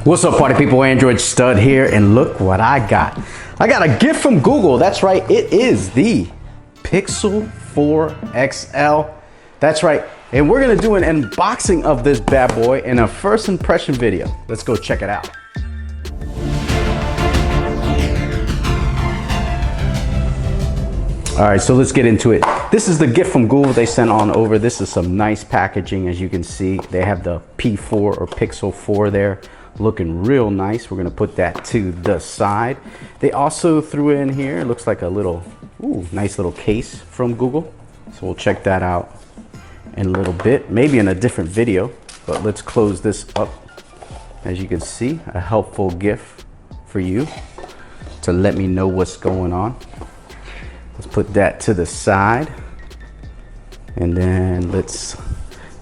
What's up, party people? Android Stud here, and look what I got. I got a gift from Google. That's right, it is the Pixel 4 XL. That's right, and we're gonna do an unboxing of this bad boy in a first impression video. Let's go check it out. All right, so let's get into it. This is the gift from Google they sent on over. This is some nice packaging. As you can see, they have the P4 or Pixel 4 there, looking real nice. We're gonna put that to the side. They also threw in here, it looks like a little, nice little case from Google. So we'll check that out in a little bit, maybe in a different video, but let's close this up. As you can see, a helpful gift for you to let me know what's going on. Let's put that to the side. And then let's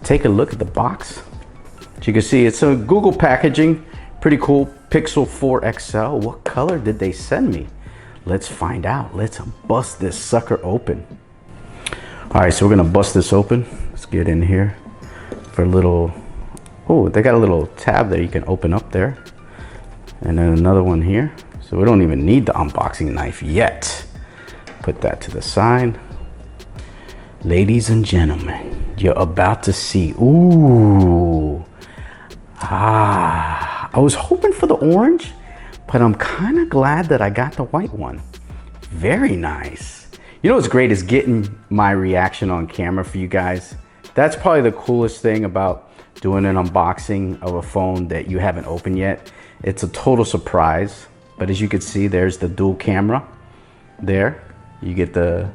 take a look at the box. As you can see, it's a Google packaging. Pretty cool. Pixel 4 XL. What color did they send me? Let's find out. Let's bust this sucker open. All right, so we're gonna bust this open. Let's get in here for a little, they got a little tab that you can open up there. And then another one here. So we don't even need the unboxing knife yet. Put that to the side. Ladies and gentlemen, you're about to see, I was hoping for the orange, but I'm kind of glad that I got the white one. Very nice. You know what's great is getting my reaction on camera for you guys. That's probably the coolest thing about doing an unboxing of a phone that you haven't opened yet. It's a total surprise, but as you can see, there's the dual camera there. You get the,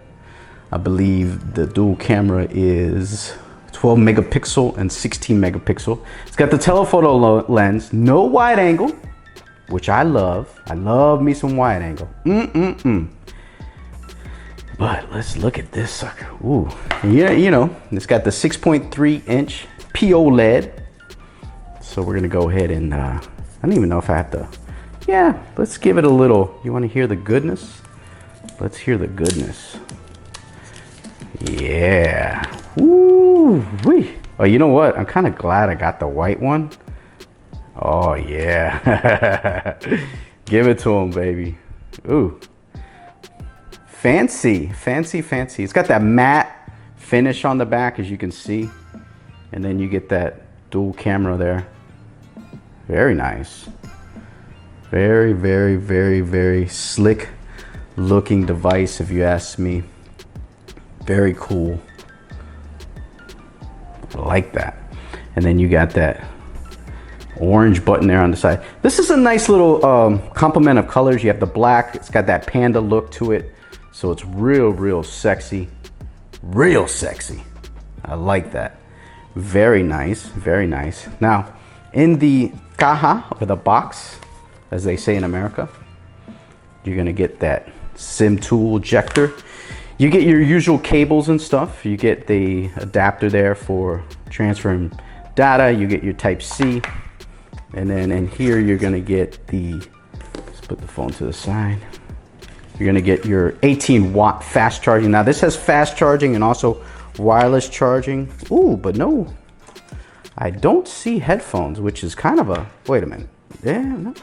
I believe the dual camera is 12 megapixel and 16 megapixel. It's got the telephoto lens, no wide angle, which I love. I love me some wide angle. But let's look at this sucker. Ooh, yeah, you know, it's got the 6.3 inch POLED. So we're gonna go ahead and, I don't even know if I have to, yeah, let's give it a little, you wanna hear the goodness? Let's hear the goodness. Yeah. Ooh wee. Oh, you know what? I'm kind of glad I got the white one. Oh yeah. Give it to him, baby. Ooh. Fancy, fancy, fancy. It's got that matte finish on the back, as you can see. And then you get that dual camera there. Very nice. Very, very, very, very slick looking device, if you ask me. Very cool. I like that. And then you got that orange button there on the side. This is a nice little complement of colors. You have the black, it's got that panda look to it. So it's real sexy. Real sexy. I like that. Very nice, very nice. Now, in the caja, or the box, as they say in America, you're gonna get that SIM tool ejector. You get your usual cables and stuff. You get the adapter there for transferring data. You get your Type-C. And then in here, you're gonna get the, let's put the phone to the side. You're gonna get your 18-watt fast charging. Now this has fast charging and also wireless charging. Ooh, but no, I don't see headphones, which is kind of a, wait a minute. Yeah,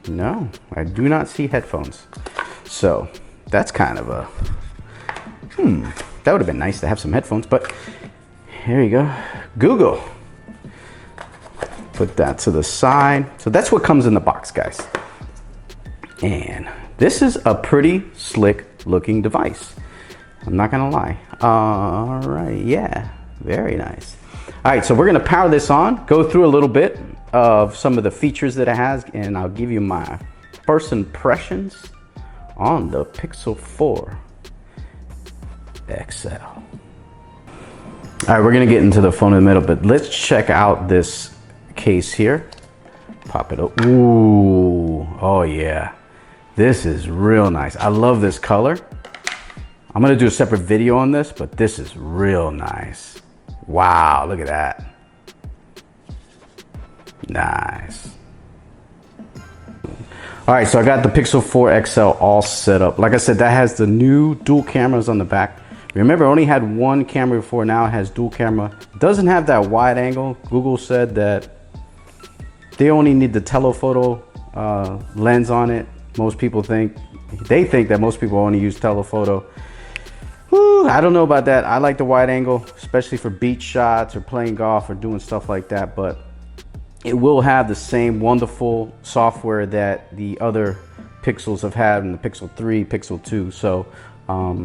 no, I do not see headphones. So that's kind of a, that would have been nice to have some headphones, but here you go. Google. Put that to the side. So that's what comes in the box, guys. And this is a pretty slick looking device. I'm not gonna lie. All right, yeah, very nice. All right, so we're gonna power this on, go through a little bit of some of the features that it has, and I'll give you my first impressions on the Pixel 4 XL. All right, we're gonna get into the phone in the middle, but let's check out this case here. Pop it up. Ooh, oh yeah. This is real nice. I love this color. I'm gonna do a separate video on this, but this is real nice. Wow, look at that. Nice. All right, so I got the Pixel 4 XL all set up. Like I said, that has the new dual cameras on the back. Remember, I only had one camera before, now it has dual camera. Doesn't have that wide angle. Google said that They only need the telephoto lens on it. Most people think that most people only use telephoto. Whew, I don't know about that. I like the wide angle, especially for beach shots or playing golf or doing stuff like that, but it will have the same wonderful software that the other Pixels have had in the Pixel 3, Pixel 2. So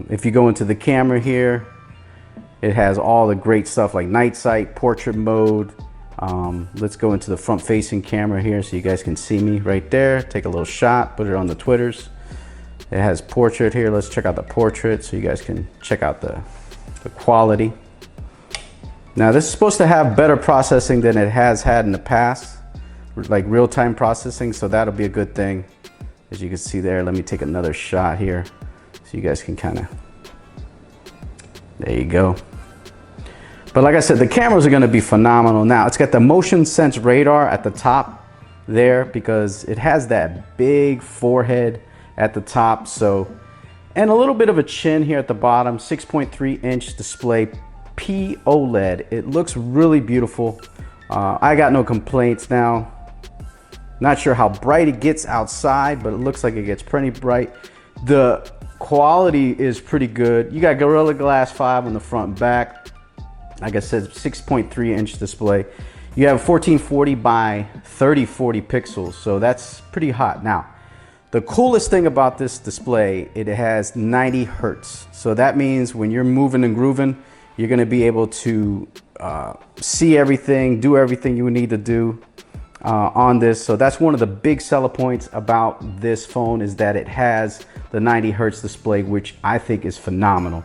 if you go into the camera here, it has all the great stuff like night sight, portrait mode. Let's go into the front facing camera here so you guys can see me right there. Take a little shot, put it on the Twitters. It has portrait here. Let's check out the portrait so you guys can check out the quality. Now this is supposed to have better processing than it has had in the past, like real-time processing, so that'll be a good thing. As you can see there, let me take another shot here so you guys can kind of, there you go. But like I said, the cameras are going to be phenomenal. Now it's got the motion sense radar at the top there because it has that big forehead at the top, so, and a little bit of a chin here at the bottom. 6.3 inch display, P OLED. It looks really beautiful. I got no complaints. Now not sure how bright it gets outside, but it looks like it gets pretty bright. The quality is pretty good. You got Gorilla Glass 5 on the front and back. Like I said, 6.3 inch display. You have 1440 by 3040 pixels, so that's pretty hot. Now the coolest thing about this display, it has 90 hertz. So that means when you're moving and grooving, you're gonna be able to see everything, do everything you need to do on this. So that's one of the big selling points about this phone, is that it has the 90 hertz display, which I think is phenomenal.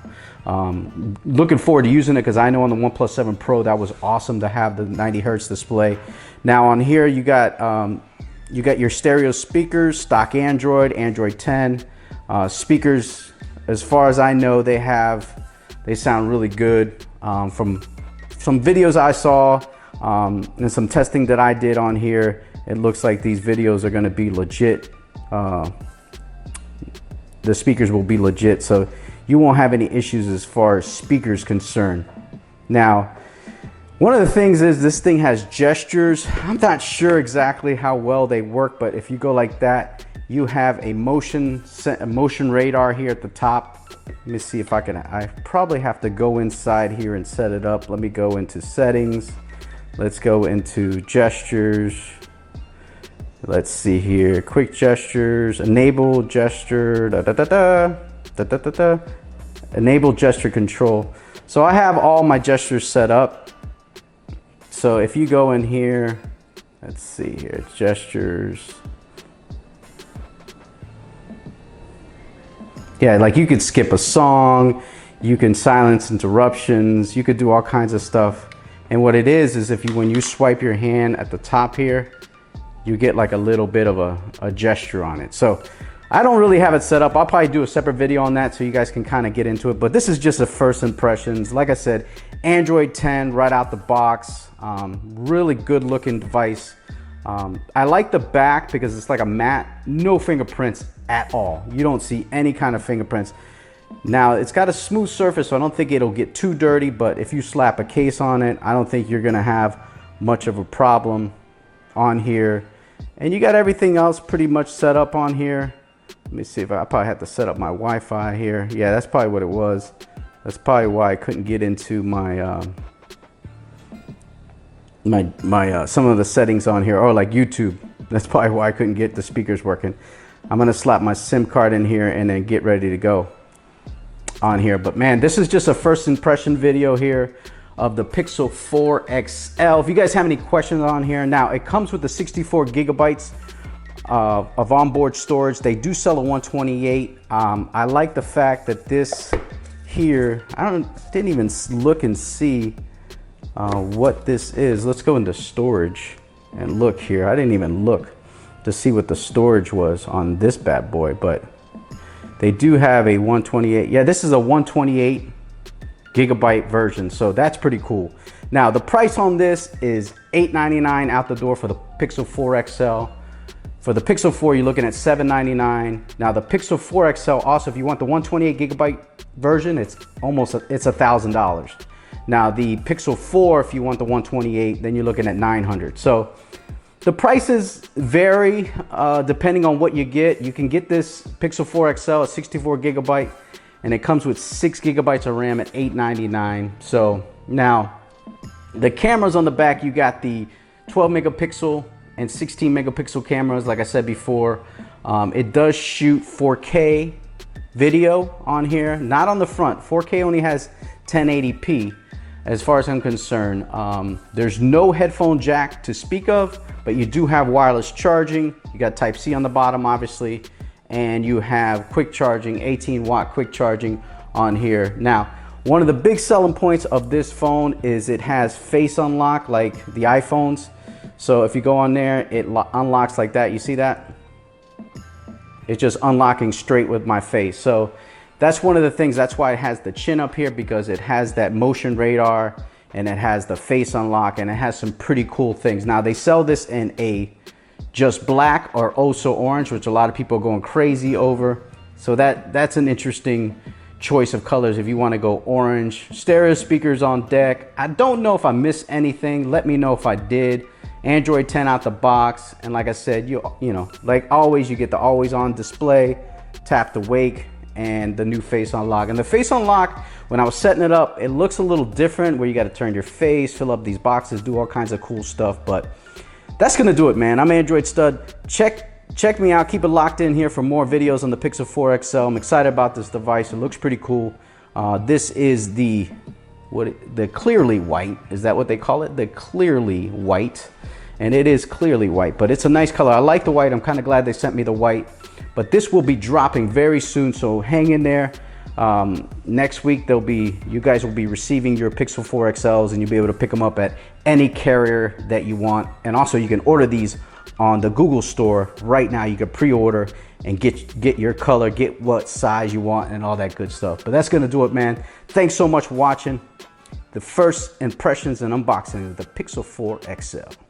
Looking forward to using it because I know on the OnePlus 7 Pro, that was awesome to have the 90 hertz display. Now on here, you got your stereo speakers, stock Android 10 speakers. As far as I know, they sound really good. From some videos I saw and some testing that I did on here, it looks like these videos are going to be legit. The speakers will be legit, so you won't have any issues as far as speakers concerned. Now, one of the things is this thing has gestures. I'm not sure exactly how well they work, but if you go like that, you have a motion radar here at the top. Let me see if I probably have to go inside here and set it up. Let me go into settings. Let's go into gestures. Let's see here, quick gestures, enable gesture, enable gesture control. So I have all my gestures set up. So if you go in here, let's see here, gestures. Yeah, like you could skip a song, you can silence interruptions, you could do all kinds of stuff. And what it is when you swipe your hand at the top here, you get like a little bit of a gesture on it. So I don't really have it set up. I'll probably do a separate video on that so you guys can kind of get into it. But this is just a first impressions. Like I said, Android 10 right out the box. Really good looking device. I like the back because it's like a matte, no fingerprints at all. You don't see any kind of fingerprints. Now it's got a smooth surface, so I don't think it'll get too dirty, but if you slap a case on it, I don't think you're gonna have much of a problem on here. And you got everything else pretty much set up on here. Let me see if I probably had to set up my Wi-Fi here. Yeah, that's probably what it was. That's probably why I couldn't get into my some of the settings on here, or like YouTube. That's probably why I couldn't get the speakers working. I'm gonna slap my SIM card in here and then get ready to go on here. But man, this is just a first impression video here of the Pixel 4 XL. If you guys have any questions on here, now it comes with the 64 gigabytes of onboard storage. They do sell a 128. I like the fact that this here, didn't even look and see what this is. Let's go into storage and look here. I didn't even look to see what the storage was on this bad boy, but they do have a 128. Yeah, this is a 128 gigabyte version, so that's pretty cool. Now the price on this is $899 out the door for the Pixel 4 XL. For the Pixel 4, you're looking at $799. Now the Pixel 4 XL, also if you want the 128 gigabyte version, it's $1,000. Now the Pixel 4, if you want the 128, then you're looking at $900. So The prices vary depending on what you get. You can get this Pixel 4 XL at 64 gigabyte, and it comes with 6 gigabytes of RAM at $899. So now the cameras on the back, you got the 12 megapixel and 16 megapixel cameras. Like I said before, it does shoot 4K video on here, not on the front. 4K only has 1080p as far as I'm concerned. There's no headphone jack to speak of, but you do have wireless charging. You got Type-C on the bottom, obviously, and you have quick charging, 18-watt quick charging on here. Now, one of the big selling points of this phone is it has face unlock like the iPhones. So if you go on there, it unlocks like that. You see that? It's just unlocking straight with my face. So that's one of the things. That's why it has the chin up here, because it has that motion radar and it has the face unlock and it has some pretty cool things. Now they sell this in a just black or also orange, which a lot of people are going crazy over. So that's an interesting choice of colors if you want to go orange. Stereo speakers on deck. I don't know if I missed anything. Let me know if I did. Android 10 out the box, and like I said, you know, like always, you get the always on display, tap to wake, and the new face unlock. And the face unlock, when I was setting it up, it looks a little different, where you got to turn your face, fill up these boxes, do all kinds of cool stuff. But that's gonna do it, man. I'm Android Stud. Check me out. Keep it locked in here for more videos on the Pixel 4 XL. I'm excited about this device. It looks pretty cool. This is the clearly white. Is that what they call it? The clearly white. And it is clearly white, but it's a nice color. I like the white. I'm kind of glad they sent me the white, but this will be dropping very soon, so hang in there. Next week you guys will be receiving your Pixel 4 XLs, and you'll be able to pick them up at any carrier that you want. And also you can order these on the Google store right now. You can pre-order and get your color, get what size you want, and all that good stuff. But that's gonna do it, man. Thanks so much for watching the first impressions and unboxing of the Pixel 4 XL.